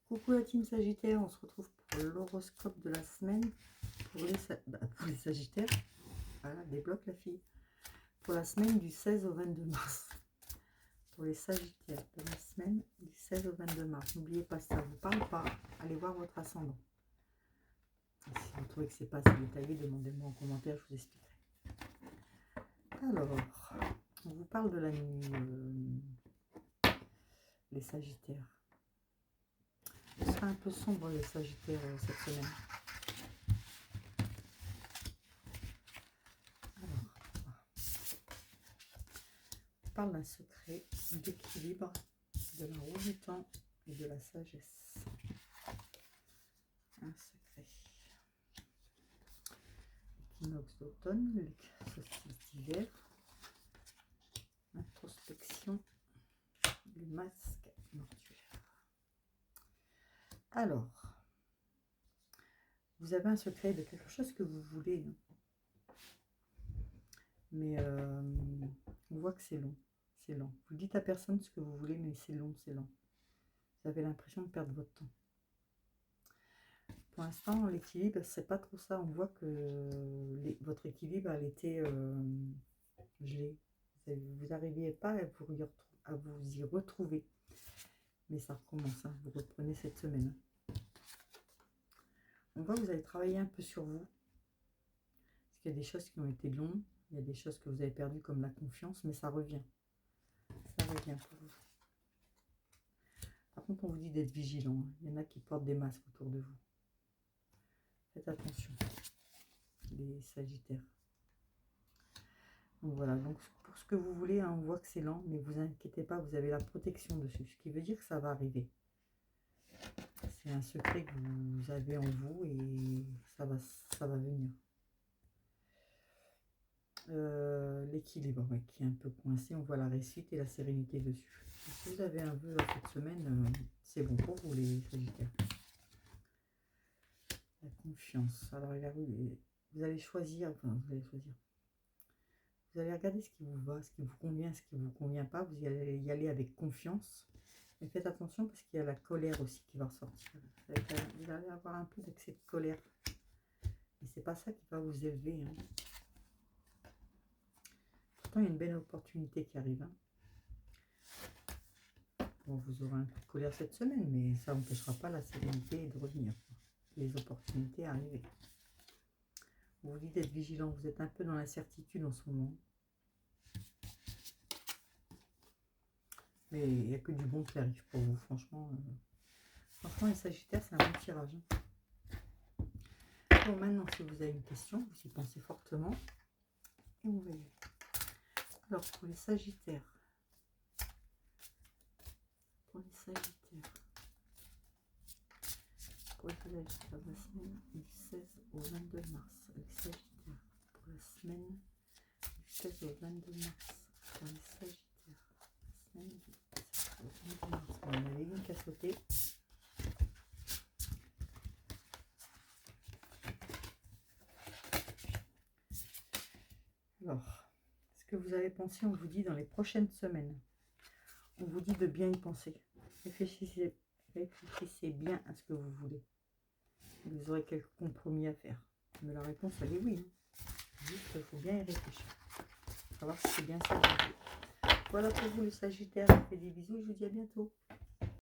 Coucou la team Sagittaire, on se retrouve pour l'horoscope de la semaine pour les Sagittaires. Voilà, débloque la fille. Pour la semaine du 16 au 22 mars. Pour les Sagittaires de la semaine du 16 au 22 mars. N'oubliez pas, si ça ne vous parle pas, allez voir votre ascendant. Et si vous trouvez que c'est pas assez détaillé, demandez-moi en commentaire, je vous expliquerai. Alors, on vous parle de la nuit, les Sagittaires. Ce sera un peu sombre les Sagittaires cette semaine. Alors, on parle d'un secret d'équilibre, de la roue du temps et de la sagesse. Un secret. L'équinoxe d'automne, solstice d'hiver, introspection, le masque mortuaire. Alors, vous avez un secret de quelque chose que vous voulez, hein. Mais on voit que c'est long. C'est lent. Vous dites à personne ce que vous voulez, mais c'est long, c'est lent. Vous avez l'impression de perdre votre temps. Pour l'instant, l'équilibre, c'est pas trop ça. On voit que votre équilibre, elle était gelée. Vous n'arriviez pas à vous y retrouver. Mais ça recommence, hein. Vous reprenez cette semaine. On voit que vous avez travaillé un peu sur vous. Parce qu'il y a des choses qui ont été longues. Il y a des choses que vous avez perdues comme la confiance, mais ça revient. Ça revient pour vous. Par contre, on vous dit d'être vigilant. Il y en a qui portent des masques autour de vous. Faites attention, les Sagittaires. Donc voilà, donc pour ce que vous voulez, hein, on voit que c'est lent, mais vous inquiétez pas, vous avez la protection dessus, ce qui veut dire que ça va arriver. C'est un secret que vous avez en vous et ça va venir. L'équilibre, ouais, qui est un peu coincé, on voit la réussite et la sérénité dessus. Si vous avez un vœu cette semaine, c'est bon pour vous les Sagittaires. La confiance. Alors vous allez choisir, vous allez regarder ce qui vous va, ce qui vous convient, ce qui ne vous convient pas. Vous allez y aller avec confiance. Mais faites attention parce qu'il y a la colère aussi qui va ressortir. Vous allez avoir un peu d'excès de colère. Et c'est pas ça qui va vous élever, hein. Pourtant, il y a une belle opportunité qui arrive, hein. Bon, vous aurez un peu de colère cette semaine, mais ça n'empêchera pas la sérénité de revenir. Les opportunités arriver. On vous dit d'être vigilant. Vous êtes un peu dans l'incertitude en ce moment. Mais il n'y a que du bon qui arrive pour vous, franchement. Franchement, les Sagittaires, c'est un bon tirage, hein. Bon, maintenant, si vous avez une question, vous y pensez fortement. Et on va y aller. Alors, pour les Sagittaires. Pour les Sagittaires de la semaine du 16 au 22 mars. Les Sagittaires. Pour la semaine du 16 au 22 mars. Pour les Sagittaires. La semaine du 16 au 22 mars. Bon, on avait une qui a sauté. Alors, ce que vous avez pensé, on vous dit dans les prochaines semaines. On vous dit de bien y penser. Réfléchissez bien à ce que vous voulez. Vous aurez quelques compromis à faire. Mais la réponse, elle est oui, hein. Juste, il faut bien y réfléchir. Savoir si c'est bien ça. Voilà pour vous les Sagittaires. Je vous fais des bisous et je vous dis à bientôt.